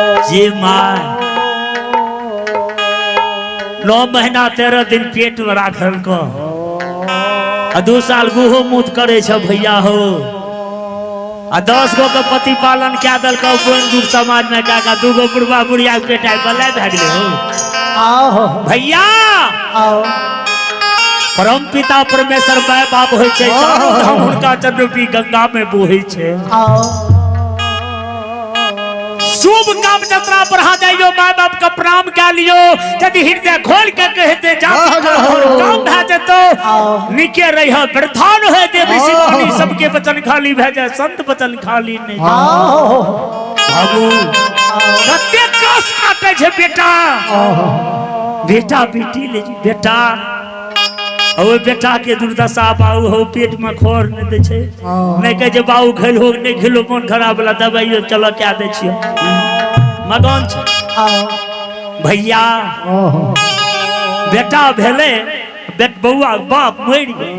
जी माँ 9 महीना 13 दिन पेट में राखल को 2 साल गुहो मुत करे छ भैया हो 10 गो के पति पालन क्या दल का दुख समाज में का 2 गो बुढ़वा बुढ़िया पेट आई बल्ले भाग ले हो भैया परम पिता परमेश्वर माय बाप होय छै चारों धाम हुनका चंद्रपी गंगा में बोहै छै शुभ काम यात्रा बढ़ा जाइयो माय बाप का प्रणाम कर लियो यदि हृदय खोल के कहते काम भे जतो निके रह प्रधान है देव ऋषि मुनि सबके वचन खाली भेजे संत वचन खाली नहीं बाबू कते कष्ट काटे छे बेटा बेटा बेटी ले बेटा ओ बेटा के दुर्दशा बाऊ हो पेट में खोर नहीं दे छे नहीं कहे जे बाऊ खेल हो नहीं खेलो मन खराब वाला दवाई चलो क्या दे छियो मगन छे भैया बेटा भेले बेट बउआ बाप मर गए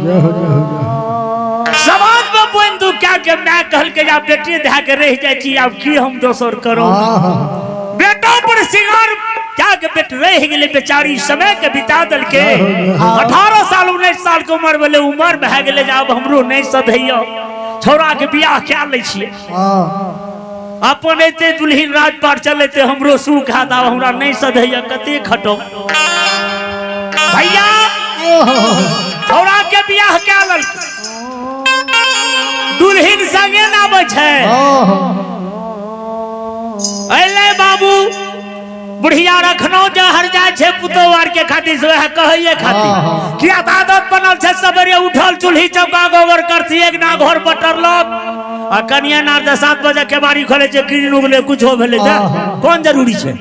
समाज में बोल दू क्या के मैं कहल के जा बेटी धा के रह जाय छी अब की हम दोसर करो बेटा पर सिंगार क्या के बेट रह गेले बेचारी समय के बिता दल के 18 साल 19 साल के उम्र वाले उम्र भे गेले अब हमरो नहीं सधैयो छोरा के बियाह क्या ले छिए अपन एते दुल्हन राजपाट चलते हमरो सुख हाथ हमरा नहीं सधैयो कते खटो भैया छोरा के बियाह क्या लल दुल्हन संगे ना बचे अले बाबू बुढ़िया रखनो जहर जाय छे पुतोवार के खातिर से है कहइए खातिर कि आदत बनल छे सबेरे उठल चूल्ही चौका गोबर करती एक ना घर बटरलक आ कनिया नार 7 बजे के बाड़ी खोले छे किरण उगले कुछ हो भेले त कौन जरूरी छे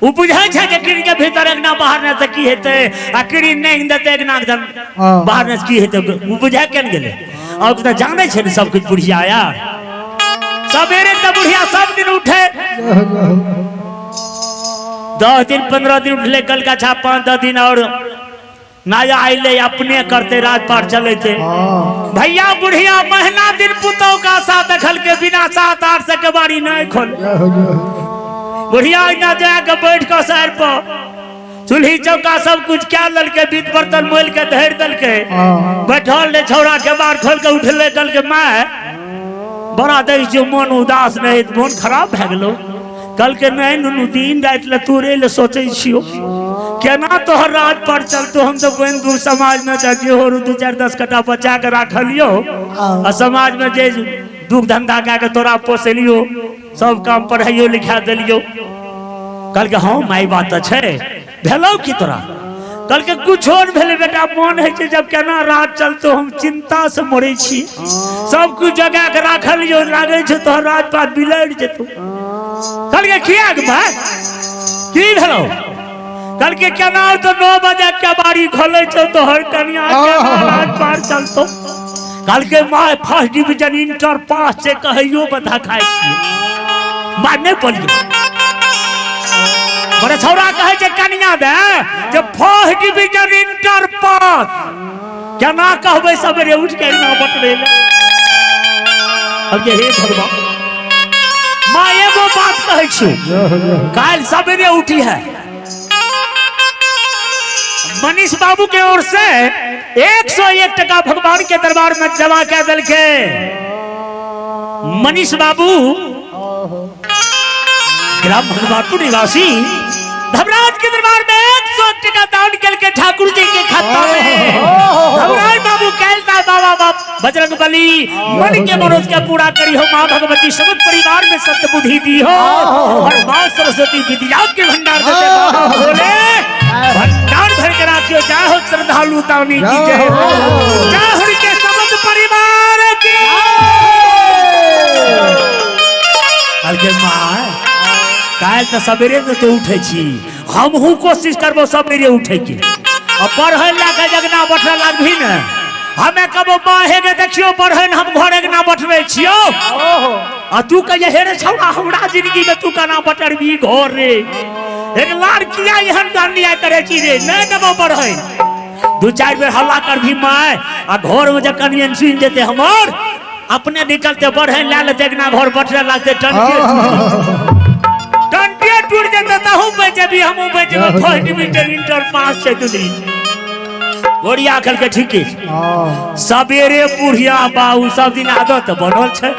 उ बुझाय छे जे किरण के भीतर एक ना बाहर न त की हेते आ किरण नहीं देते एक ना बाहर न की हेते उ बुझाय केन गेले और त जाने छे सब कुछ बुढ़िया यार सबेरे त बुढ़िया सब दिन उठे 10 दिन 15 दिन उठले कल का छाप 5-10 दिन और नया आइले अपने करते राजपाट चले थे भैया बुढ़िया महीना दिन पुतों का साथ दखल के बिना 7-8 से के बाड़ी नहीं खोल बुढ़िया ना जाके बैठ कर शहर पर चूल्ही चौका सब कुछ क्या लल के बीत बर्तन मोल के धर दल के बैठल ले छोड़ा के बार खोल के उठले कल के मैं बड़ा दे जो मन उदास नहीं मन खराब भ गेलो कल के नहीं नुनु दिन रात ले तोरे ले सोचे छियो केना तोहर राज पर चलतो हम तो कोन दूर समाज में जाके हो 2-4-10 कटा बचा के राखलियो आ समाज में जे दुख धंधा का के तोरा पोसलियो सब काम पढ़ाइयो लिखा देलियो कल के हां माई बात छे भेलो की तोरा कल के कुछ और भेले बेटा मन है जे जब केना रात चलतो हम चिंता से मरे छी सब कुछ जगह के राखलियो लागे छे तोहर राजपाट बिलड़ जेतो कल के किया के भाई की भेलो कल के केना तो 9 बजे के बाड़ी खोले छो तो हर कन्या के राजपाट चलतो कल के माय फर्स्ट डिवीजन इंटर पास से कहियो बता खाई छी मारने पड़ियो बड़े छोरा कहे जे कन्या दे जब फर्स्ट डिवीजन इंटर पास केना कहबे सबेरे उठ के ना बटरे अब ये हे भगवान मां एगो बात कहे छी काल सवेरे उठी है मनीष बाबू के ओर से 101 टका भगवान के दरबार में जमा कर दल के मनीष बाबू ग्राम भगवानपुर निवासी धर्मराज के दरबार में 101 टका दान करके ठाकुर जी के खाता में धर्मराज बाबू कहता बाबा बाप बजरंग बली मन के मनोज के पूरा करी हो मां भगवती सब परिवार में सत्य बुद्धि दी हो और मां सरस्वती विद्या के भंडार देते बाबा भोले भंडार भर के रखियो जय हो श्रद्धालु तानी की जय हो जय हो के समस्त परिवार की अलगे मां काल त सवेरे तो उठे छी हमहू कोशिश करबो सवेरे उठे के अब पढ़े लागे जगना बैठे लागभी न हमें कबो बाहे के देखियो पढ़े हम घरे के ना बैठबे छियो आ तू कहे हे रे छौड़ा हमरा जिंदगी में तू केना बटरबी घर रे एक लड़किया एहन गानिया करे छी रे नहीं देबो पढ़े 2-4 बेर हल्ला करभी माय आ घर में जखन एन सुन जेते हमर अपने निकलते बढ़े ले लेते ना घर बैठे लागते टंकी बेचे भी हम बेचे फर्स्ट डिवीजन इंटर पास छै दुदी गोड़िया खल के ठीक सबेरे बुढ़िया बाबू सब दिन आदत बनल छै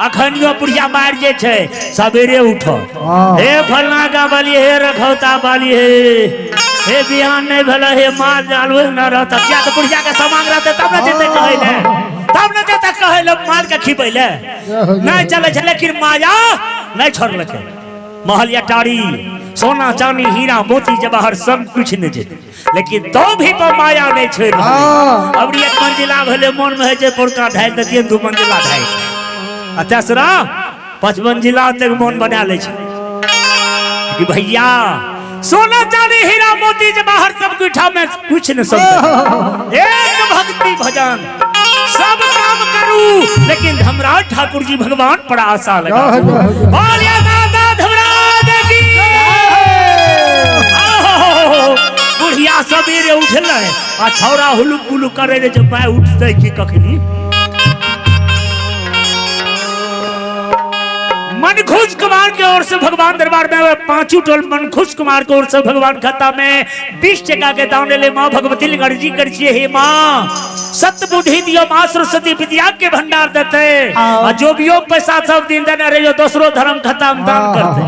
अखनियो बुढ़िया मार जे छै सबेरे उठो हे फलना का बाली हे रखौता बाली हे बिहान नहीं भला हे मार जाल न रहता क्या तो बुढ़िया के सामान रहते तब न जेते कहले तब न जेते कहले मार के खिबैले नहीं चले छै लेकिन माया नहीं छोड़लकै महल अटारी सोना चांदी हीरा मोती जवाहर सब कुछ नहीं जेते लेकिन तो भी तो माया नहीं छोड़ अब एक मंजिला भले मन में है जे पुरका ढाल देतिए दू मंजिला ढाल आ तेसरा 5 मंजिला तक मन बना ले छै कि भैया सोना चांदी हीरा मोती जवाहर सब कुछ में कुछ न समझ एक भक्ति भजन सब काम करूं लेकिन धर्मराज ठाकुर जी भगवान पर आशा लगा बोलिए दादा धर्मराज की बुढ़िया सबेरे उठले आ छौरा हुलुक गुलुक करे रे जब मैं उठते की कखनी मनखुश कुमार की ओर से भगवान दरबार में 5 टोल मनखुश कुमार की ओर से भगवान खाता में 20 टका के दाने ले माँ भगवती अर्जी करिए हे माँ सत्य बुद्धि दियो माँ सरस्वती विद्या के भंडार देते और जो भी योग पैसा सब दिन देना रहे दूसरो धर्म खाता दान करते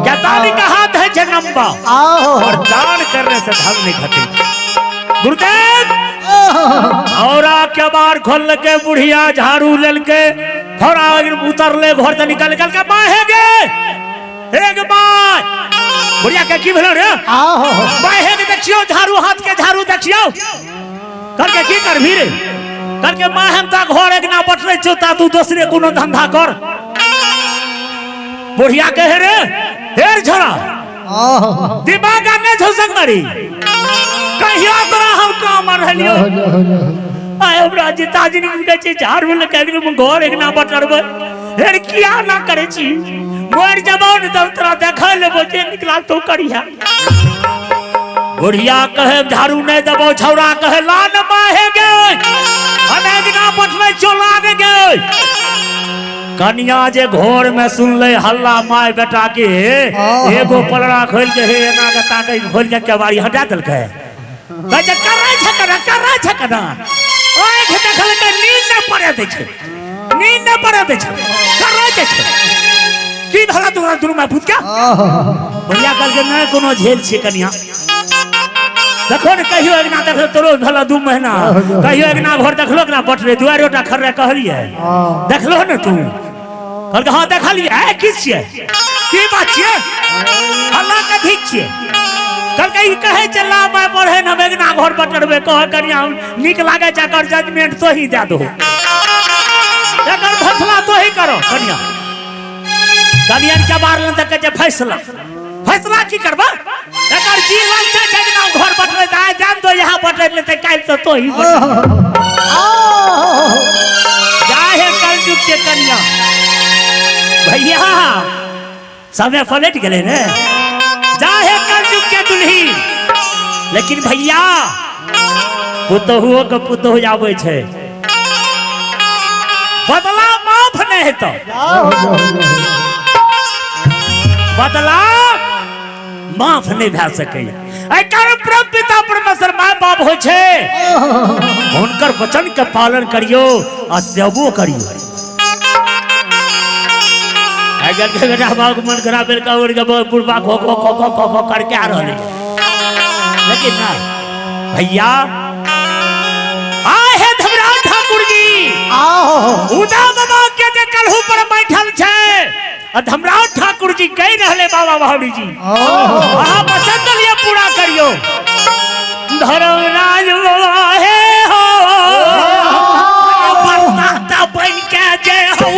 क्या ताली का हाथ है जन्मबा और दान करने से धर्म नहीं घटे गुरुदेव और क्या बार खोल के बुढ़िया झाड़ू लेल के थोड़ा उतर ले घर से निकल के माँ है गे एक माँ बुढ़िया के की भेलो रे माँ है गे देखियो झाड़ू हाथ के झाड़ू देखियो करके की कर भी रे करके माँ हम ता घर एक ना बटले चोता तू दूसरे कोनो धंधा कर बुढ़िया कहे रे हेर छोरा दिमाग में झुसक मारी कहियो तोरा हम काम रहलियो आय हमरा जिताजी ने छै झाड़ू ले के घर एक ना बटरबे हेर किया ना करे छी मोर जबान त तोरा देखै लेबो जे निकला तो करिया बुढ़िया कहे झाड़ू नहीं दबो छौरा कहे लान माहे गे हम एक ना बटले चोला गे कन्या जे घर में सुन ले हल्ला माय बेटा के एगो पलड़ा खोल के हे एना के ताके खोल के केवाड़ी हटा देलकै कहे करे छकना ओए देखल के नींद न पड़े दे छै नींद न पड़े दे छै करे दे छै की भला तोरा दुनु में भूत क्या बढ़िया कल के नहीं कोनो झेल छै कन्या देखो ने कहियो एक ना देख तोरो भला 2 महीना कहियो एक ना घर देखलो ना बटरे दुआरोटा खर्रे कहलिए देखलो न तू कल के हां देखलिए है किस छै की बात छै अल्लाह का ठीक छै कल के कहे चला मैं पढ़े न बेगना घर बटरबे कह कन्या निक लागे जाकर जजमेंट तो ही दे दो एकर फैसला तो ही करो कन्या कन्या के बार तक के फैसला की करबा एकर जीवन छै जगना घर बटरे जाए जान तो यहां बटरे लेते काल तो ही जाहे कल जुग के कन्या भैया समय पलट गेले ने जाहे कल जुग के दुल्ही लेकिन भैया पुतहुओ के पुतहु आवे छै बदला माफ नहीं है तो बदला माफ नहीं भे सके परम पिता परमेश्वर माय बाप हो छे उनकर वचन के पालन करियो आ सेवो करियो अगर के बेटा बाबू मन खराब बेल का उड़ के पुरबा खो खो खो खो खो खो करके आ रहले लेकिन ना भैया आए धर्मराज ठाकुर जी उदा बाबा के जे कलहू पर बैठल छे धर्मराज ठाकुर जी कह रहले बाबा भावड़ी जी वहां वचन लिए पूरा करियो धर्मराज बाबा हे हो बरसाता बन के जे हो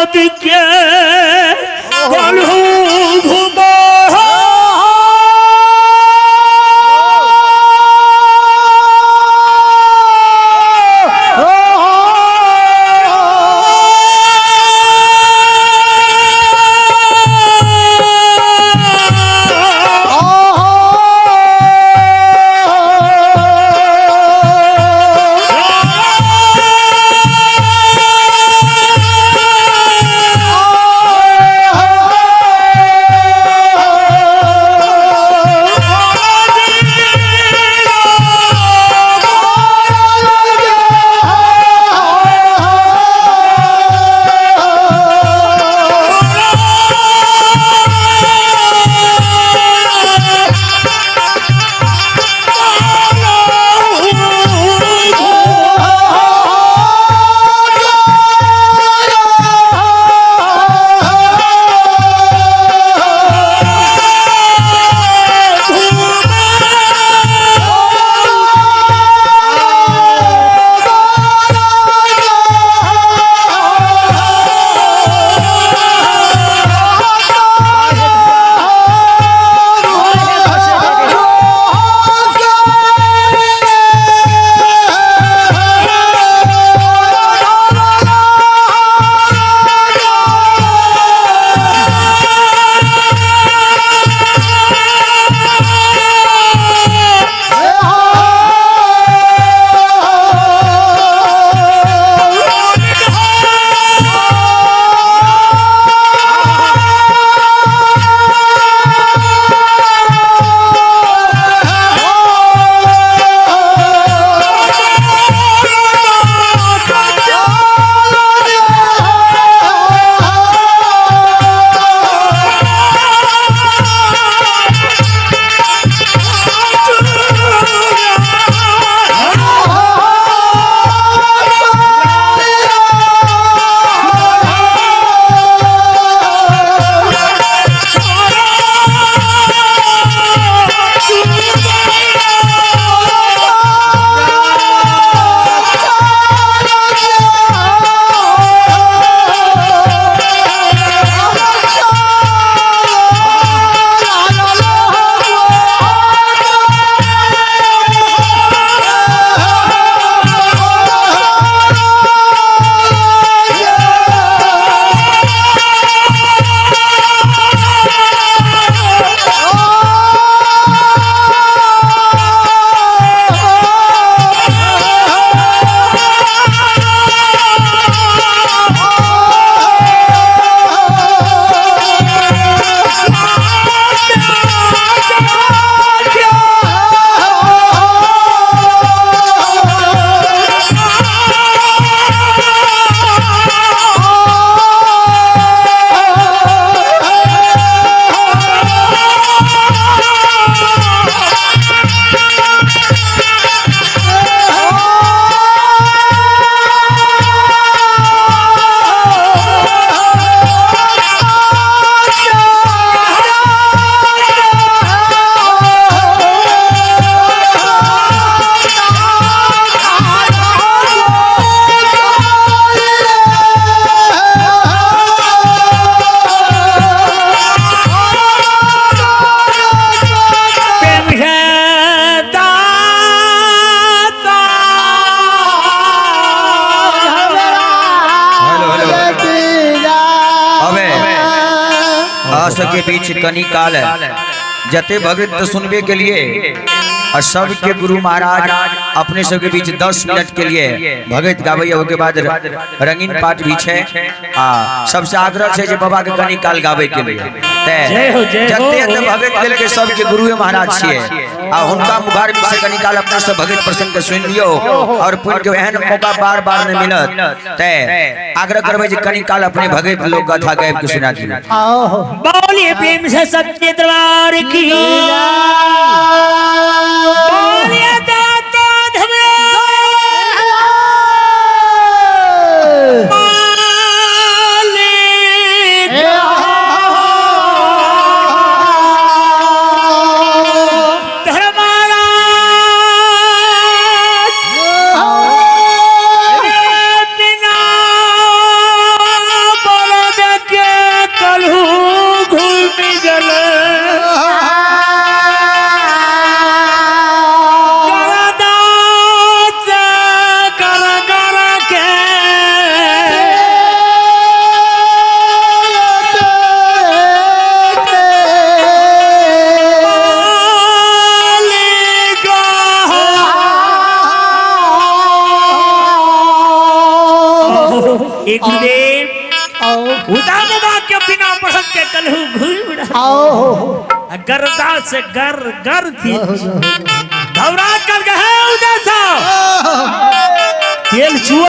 नदी के बलहू घुमो के बीच कनी काल जते भगत सुनबे के लिए और सबके गुरु महाराज अपने सबके बीच 10 मिनट के लिए भगत गावे के बाद रंगीन पाठ भी है। सबसे आग्रह है जे बाबा के कनी काल गावे के लिए जते भगत के सबके गुरु महाराज छिए आ हुनका मुखार में से कनी काल अपने सब भगत प्रसंग के सुन लियो और पुण्य के एहन मौका बार बार नहीं मिलत ते आग्रह करबे जे कनी काल अपने भगत लोग कथा गायब के सुना दियो। बोलिए प्रेम से सच्चे दरबार की बोलिए दाता एक गुरुदेव आओ उदा बाबा के बिना बढ़त के कलहू घूम रहा आओ गर्दा से गर थी घबरा कर गए उदा साहब तेल चुआ